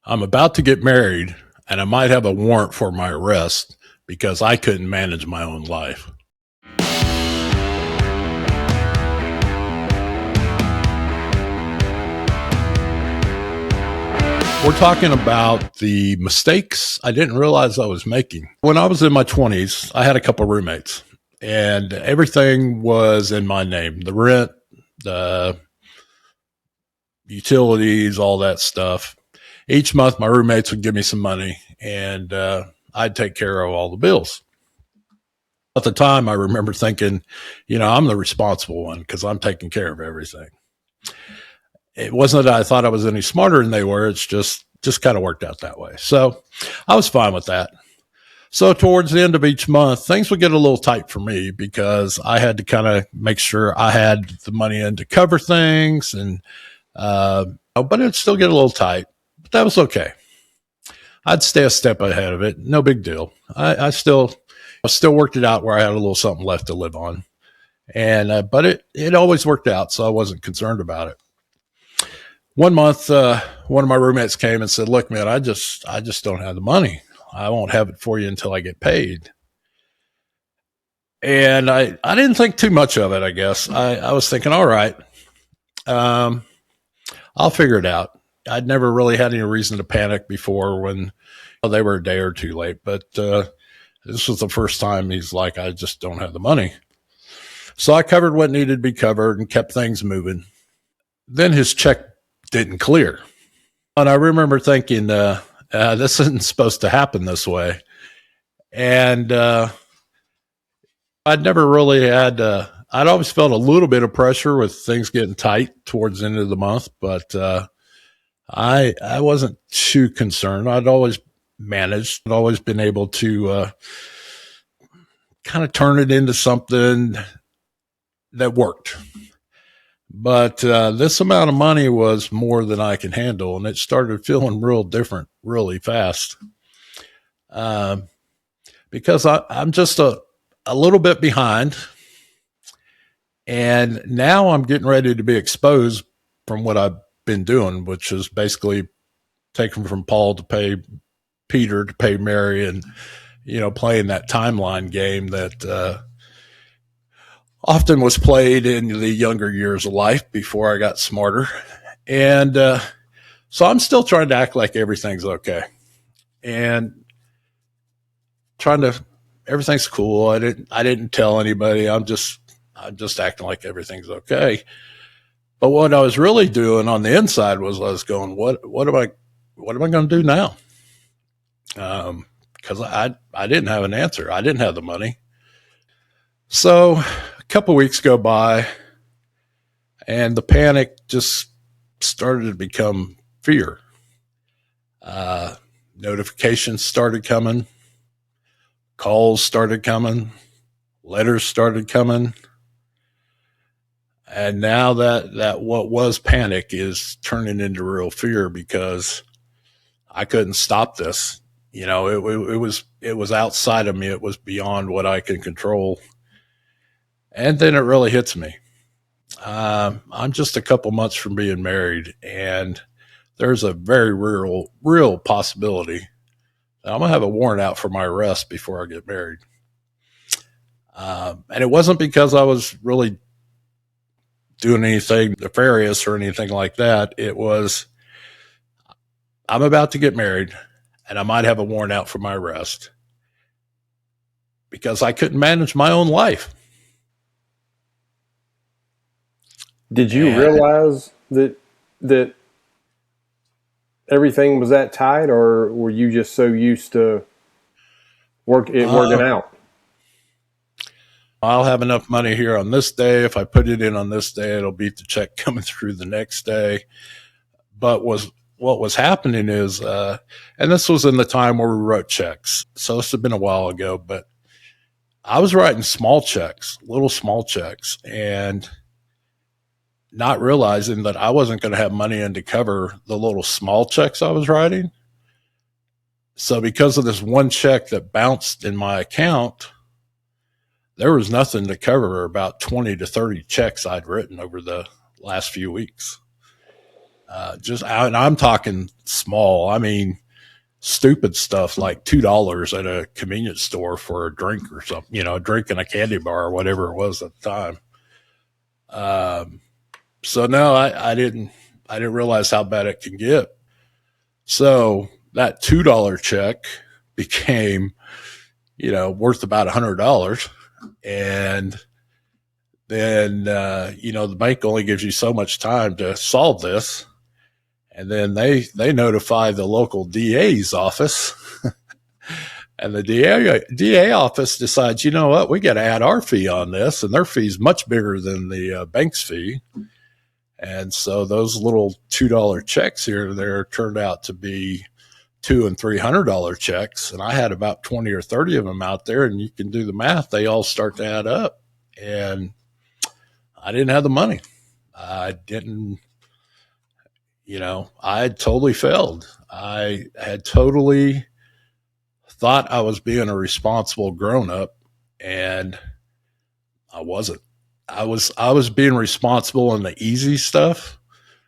I'm about to get married and I might have a warrant for my arrest because I couldn't manage my own life. We're talking about the mistakes I didn't realize I was making. When I was in my 20s, I had a couple roommates and everything was in my name. The rent, the utilities, all that stuff. Each month, my roommates would give me some money and I'd take care of all the bills. At the time, I remember thinking, I'm the responsible one because I'm taking care of everything. It wasn't that I thought I was any smarter than they were. It's just kind of worked out that way. So I was fine with that. So towards the end of each month, things would get a little tight for me because I had to kind of make sure I had the money in to cover things but it'd still get a little tight, but that was okay. I'd stay a step ahead of it. No big deal. I still worked it out where I had a little something left to live on. But it always worked out. So I wasn't concerned about it. One month, one of my roommates came and said, "Look, man, I just don't have the money. I won't have it for you until I get paid." And I didn't think too much of it, I guess. I was thinking, all right, I'll figure it out. I'd never really had any reason to panic before when they were a day or two late, but this was the first time he's like, "I just don't have the money." So I covered what needed to be covered and kept things moving. Then his check didn't clear. And I remember thinking, this isn't supposed to happen this way. And I'd never really had, I'd always felt a little bit of pressure with things getting tight towards the end of the month, but I wasn't too concerned. I'd always managed. I'd always been able to kind of turn it into something that worked. But this amount of money was more than I could handle, and it started feeling real different really fast. Because I'm just a little bit behind, and now I'm getting ready to be exposed from what I've been doing, which is basically taking from Paul to pay Peter to pay Mary, and playing that timeline game that often was played in the younger years of life before I got smarter. And so I'm still trying to act like everything's okay and everything's cool. I didn't tell anybody. I'm just acting like everything's okay. But what I was really doing on the inside was I was going, what am I going to do now? Cause I didn't have an answer. I didn't have the money. So a couple of weeks go by and the panic just started to become fear. Notifications started coming, calls started coming, letters started coming. And now that what was panic is turning into real fear because I couldn't stop this. It was outside of me. It was beyond what I can control. And then it really hits me. I'm just a couple months from being married, and there's a very real possibility that I'm going to have a warrant out for my arrest before I get married. And it wasn't because I was really doing anything nefarious or anything like that. It was, I'm about to get married, and I might have a warrant out for my arrest because I couldn't manage my own life. Did you realize that everything was that tight, or were you just so used to working out? I'll have enough money here on this day. If I put it in on this day, it'll beat the check coming through the next day. But what was happening is, and this was in the time where we wrote checks. So this had been a while ago, but I was writing little small checks, and not realizing that I wasn't going to have money in to cover the little small checks I was writing. So because of this one check that bounced in my account, there was nothing to cover about 20 to 30 checks I'd written over the last few weeks. And I'm talking small. I mean, stupid stuff like $2 at a convenience store for a drink or something, a drink and a candy bar or whatever it was at the time. Um, so no, I didn't realize how bad it can get. So that $2 check became, worth about $100. And then, the bank only gives you so much time to solve this. And then they notify the local DA's office. And the DA office decides, you know what, we got to add our fee on this. And their fee is much bigger than the bank's fee. And so those little $2 checks here and there turned out to be $200 and $300 checks. And I had about 20 or 30 of them out there. And you can do the math. They all start to add up. And I didn't have the money. I didn't, I had totally failed. I had totally thought I was being a responsible grown up, and I wasn't. I was being responsible in the easy stuff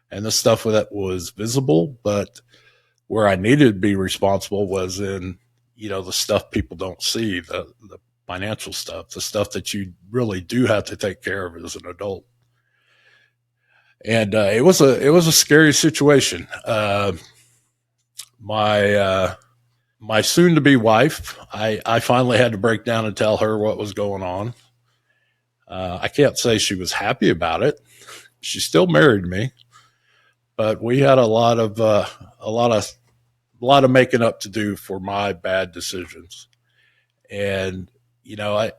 and the stuff that was visible, but where I needed to be responsible was in, the stuff people don't see, the financial stuff, the stuff that you really do have to take care of as an adult. And it was a scary situation. My my soon to be wife, I finally had to break down and tell her what was going on. I can't say she was happy about it. She still married me, but we had a lot of making up to do for my bad decisions. And I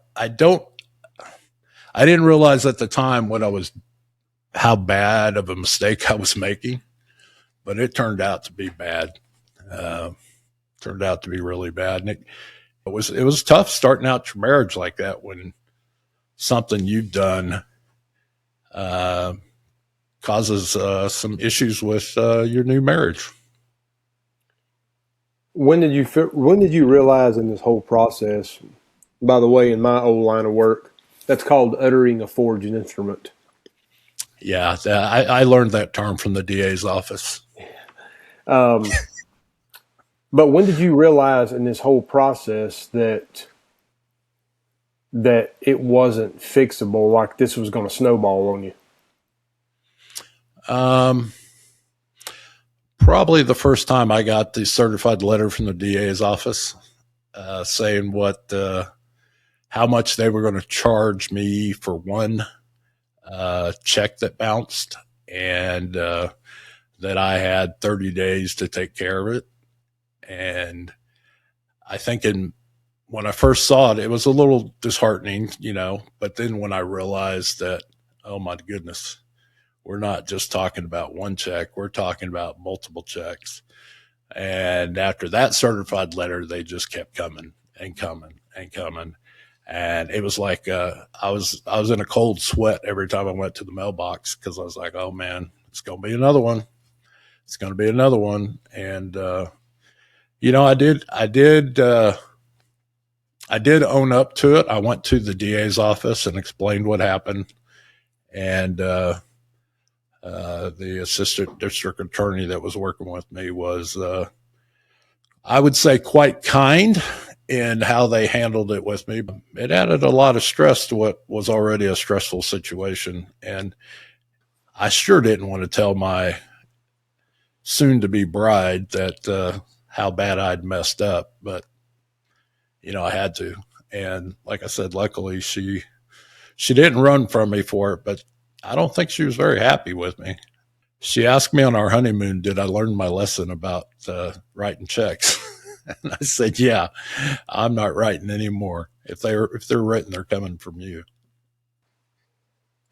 didn't realize at the time what I was how bad of a mistake I was making, but it turned out to be bad. Uh, Turned out to be really bad, and it was tough starting out your marriage like that when something you've done uh, causes some issues with your new marriage. When did you realize in this whole process? By the way, in my old line of work, that's called uttering a forged instrument. Yeah, I learned that term from the DA's office. Um, but when did you realize in this whole process that it wasn't fixable? Like this was going to snowball on you? Um, Probably the first time I got the certified letter from the DA's office saying how much they were going to charge me for one check that bounced, and that I had 30 days to take care of it. And I think when I first saw it, it was a little disheartening, but then when I realized that, oh my goodness, we're not just talking about one check, we're talking about multiple checks. And after that certified letter, they just kept coming and coming and coming. And it was like I was in a cold sweat every time I went to the mailbox because I was like, oh man, it's gonna be another one. It's gonna be another one. And I did own up to it. I went to the DA's office and explained what happened. And the assistant district attorney that was working with me was, I would say, quite kind in how they handled it with me. It added a lot of stress to what was already a stressful situation. And I sure didn't want to tell my soon to be bride that how bad I'd messed up, but I had to. And like I said, luckily she didn't run from me for it, but I don't think she was very happy with me. She asked me on our honeymoon, did I learn my lesson about writing checks? And I said, yeah, I'm not writing anymore. If they're written, they're coming from you.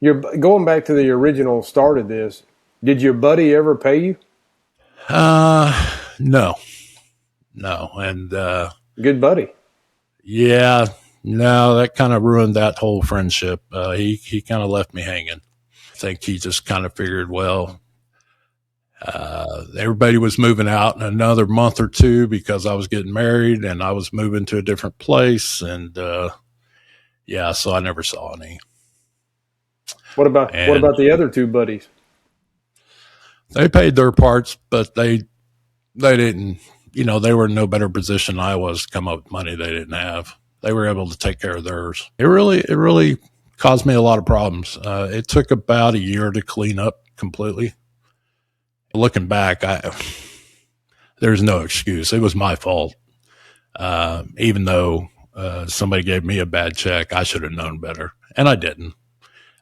You're going back to the original start of this. Did your buddy ever pay you? No, no, and Good buddy. yeah, no, that kind of ruined that whole friendship. He kind of left me hanging. I think he just kind of figured, well, everybody was moving out in another month or two because I was getting married and I was moving to a different place, and yeah, so I never saw any. What about And the other two buddies? They paid their parts, but they didn't. They were in no better position than I was to come up with money they didn't have. They were able to take care of theirs. It really caused me a lot of problems. It took about a year to clean up completely. Looking back, there's no excuse. It was my fault. Even though somebody gave me a bad check, I should have known better, and I didn't.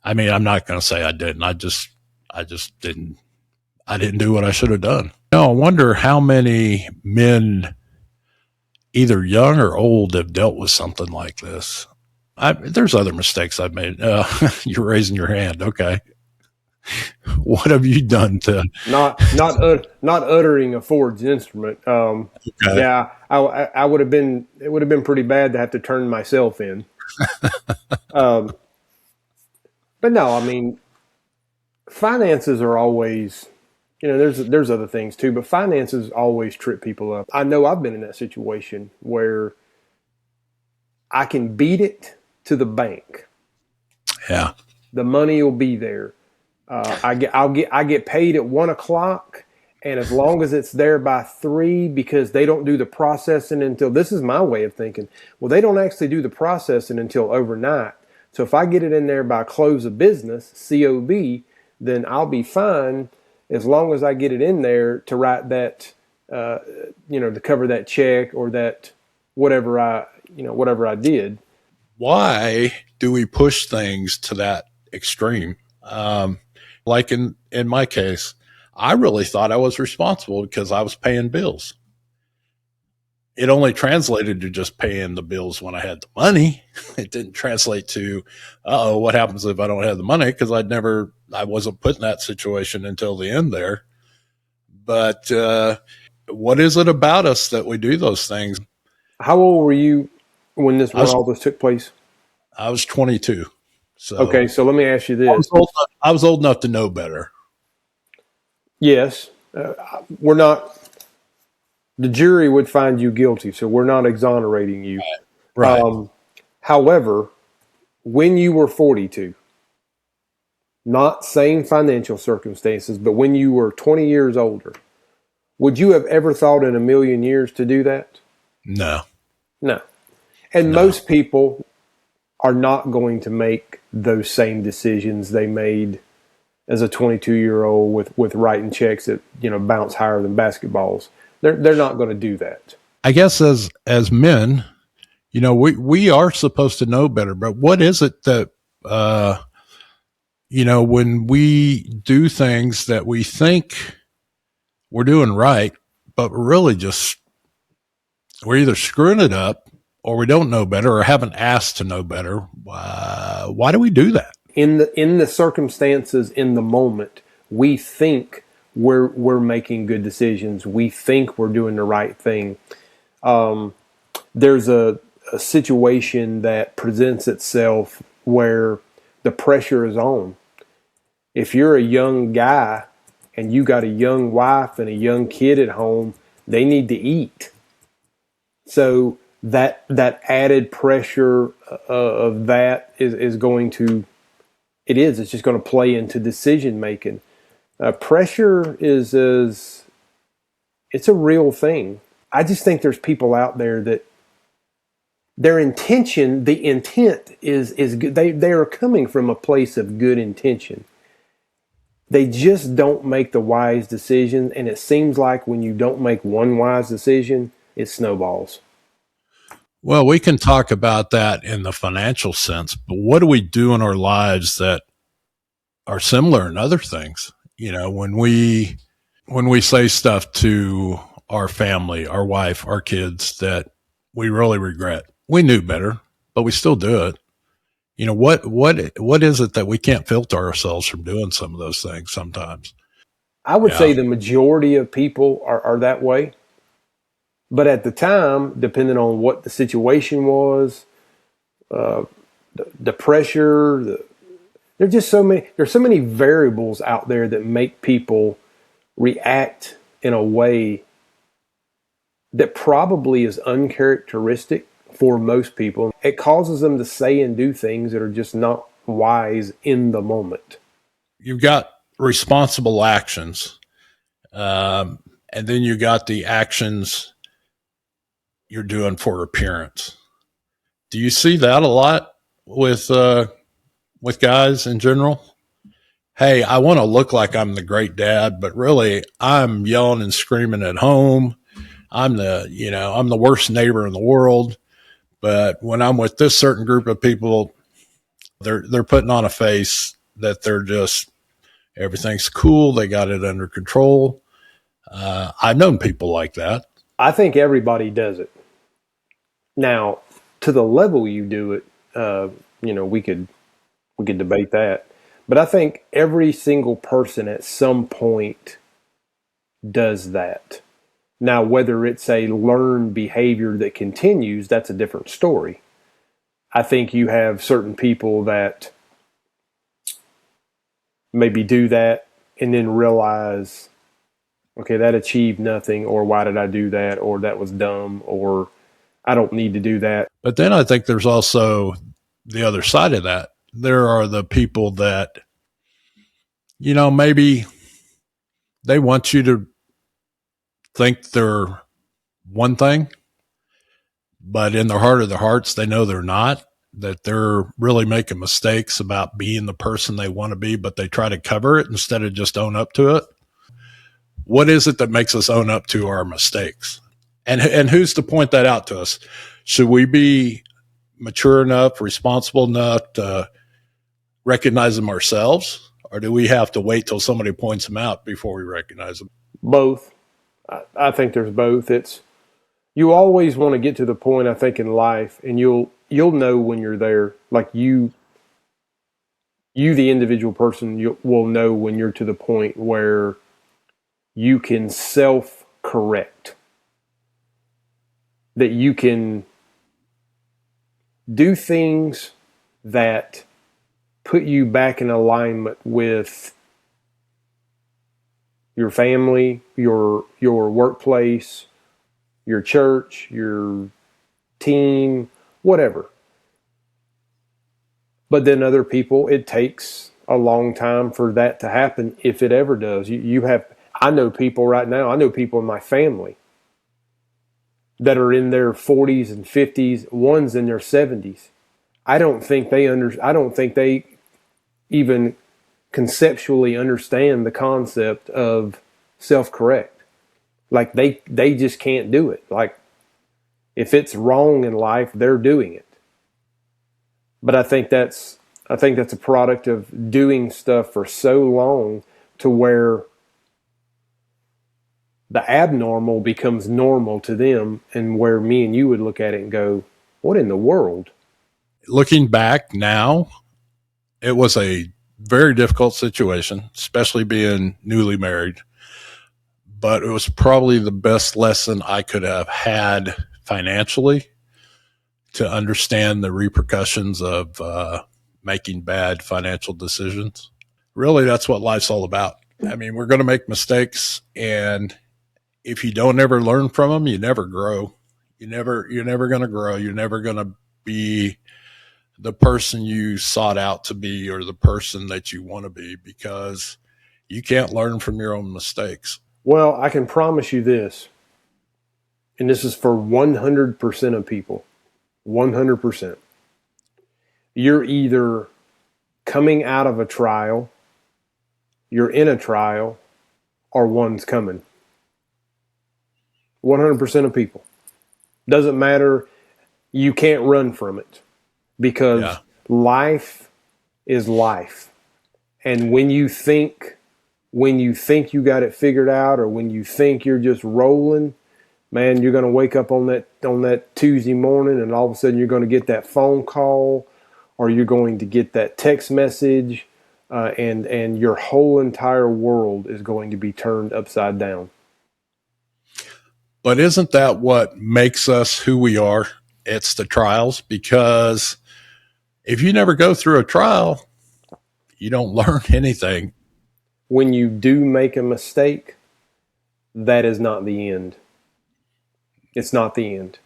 I mean, I'm not going to say I didn't. I just didn't. I didn't do what I should have done. I wonder how many men, either young or old, have dealt with something like this. There's other mistakes I've made. You're raising your hand. Okay. What have you done to? Not uttering a forged instrument. Okay. Yeah, I would have been. It would have been pretty bad to have to turn myself in. Um, but no, I mean, finances are always. There's other things too, but finances always trip people up. I know I've been in that situation where I can beat it to the bank. Yeah. The money will be there. I get paid at 1 o'clock, and as long as it's there by 3, because they don't do the processing until, this is my way of thinking. Well, they don't actually do the processing until overnight. So if I get it in there by close of business, COB, then I'll be fine as long as I get it in there to write that, to cover that check or that whatever I did. Why do we push things to that extreme? Like in my case, I really thought I was responsible because I was paying bills. It only translated to just paying the bills when I had the money. It didn't translate to, oh, what happens if I don't have the money? Because I wasn't put in that situation until the end there. But what is it about us that we do those things? How old were you when all this took place? I was 22. So okay, so let me ask you this: I was old enough to know better. Yes, we're not. The jury would find you guilty, so we're not exonerating you. Right. However, when you were 42, not same financial circumstances, but when you were 20 years older, would you have ever thought in a million years to do that? No. No. And most people are not going to make those same decisions they made as a 22-year-old with writing checks that bounce higher than basketballs. They're not going to do that. I guess as men, we are supposed to know better. But what is it that when we do things that we think we're doing right, but really we're either screwing it up, or we don't know better, or haven't asked to know better. Why do we do that? In the circumstances, in the moment, we think we're making good decisions. We think we're doing the right thing. There's a situation that presents itself where the pressure is on. If you're a young guy and you got a young wife and a young kid at home, they need to eat. So that added pressure of that is going to, it's just going to play into decision making. Pressure is it's a real thing. I just think there's people out there that the intent is good. They are coming from a place of good intention. They just don't make the wise decision, and it seems like when you don't make one wise decision, it snowballs. Well, we can talk about that in the financial sense, but what do we do in our lives that are similar in other things? When we say stuff to our family, our wife, our kids that we really regret. We knew better, but we still do it. What is it that we can't filter ourselves from doing some of those things sometimes? I would say the majority of people are that way. But at the time, depending on what the situation was, the pressure, there's so many variables out there that make people react in a way that probably is uncharacteristic for most people. It causes them to say and do things that are just not wise in the moment. You've got responsible actions, And then you got the actions you're doing for appearance. Do you see that a lot with guys in general? Hey, I want to look like I'm the great dad, but really I'm yelling and screaming at home. I'm the worst neighbor in the world. But when I'm with this certain group of people, they're putting on a face that they're just everything's cool. They got it under control. I've known people like that. I think everybody does it. Now, to the level you do it, we could debate that. But I think every single person at some point does that. Now, whether it's a learned behavior that continues, that's a different story. I think you have certain people that maybe do that and then realize, okay, that achieved nothing, or why did I do that, or that was dumb, or I don't need to do that. But then I think there's also the other side of that. There are the people that, maybe they want you to think they're one thing, but in the heart of their hearts, they know they're not, that they're really making mistakes about being the person they want to be, but they try to cover it instead of just own up to it. What is it that makes us own up to our mistakes? And who's to point that out to us? Should we be mature enough, responsible enough to recognize them ourselves? Or do we have to wait till somebody points them out before we recognize them? Both. I think there's both. It's you always want to get to the point, I think, in life, and you'll know when you're there. Like you the individual person, you will know when you're to the point where you can self correct, that you can do things that put you back in alignment with your family, your workplace, your church, your team, whatever. But then other people, it takes a long time for that to happen, if it ever does. I know people right now, I know people in my family that are in their 40s and 50s, one's in their 70s. I don't think they even conceptually understand the concept of self-correct. Like they just can't do it. Like if it's wrong in life, they're doing it. But I think that's a product of doing stuff for so long to where the abnormal becomes normal to them, and where me and you would look at it and go, what in the world? Looking back now, it was a very difficult situation, especially being newly married. But it was probably the best lesson I could have had financially to understand the repercussions of making bad financial decisions. Really, that's what life's all about. I mean, we're going to make mistakes, and if you don't ever learn from them, you never grow. You're never going to grow. You're never going to be the person you sought out to be or the person that you want to be, because you can't learn from your own mistakes. Well, I can promise you this, and this is for 100% of people. 100%. You're either coming out of a trial, you're in a trial, or one's coming. 100% of people. Doesn't matter. You can't run from it, because life is life. And when you think you got it figured out, or when you think you're just rolling, man, you're going to wake up on that Tuesday morning, and all of a sudden you're going to get that phone call, or you're going to get that text message, and your whole entire world is going to be turned upside down. But isn't that what makes us who we are? It's the trials, because if you never go through a trial, you don't learn anything. When you do make a mistake, that is not the end. It's not the end.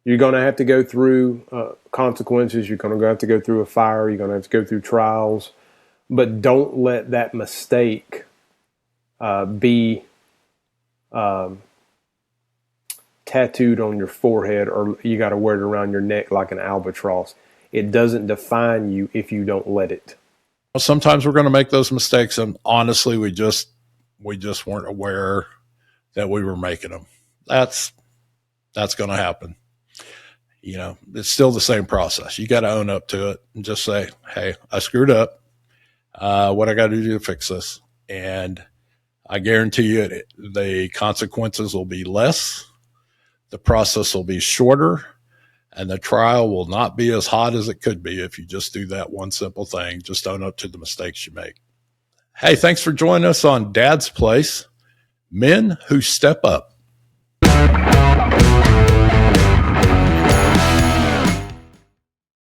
You're going to have to go through consequences. You're going to have to go through a fire. You're going to have to go through trials. But don't let that mistake be tattooed on your forehead, or you got to wear it around your neck like an albatross. It doesn't define you if you don't let it. Well, sometimes we're going to make those mistakes, and honestly, we just weren't aware that we were making them. That's going to happen. You know, it's still the same process. You got to own up to it and just say, "Hey, I screwed up. What I got to do to fix this?" And I guarantee you, the consequences will be less. The process will be shorter, and the trial will not be as hot as it could be if you just do that one simple thing. Just own up to the mistakes you make. Hey, thanks for joining us on Dad's Place, Men Who Step Up.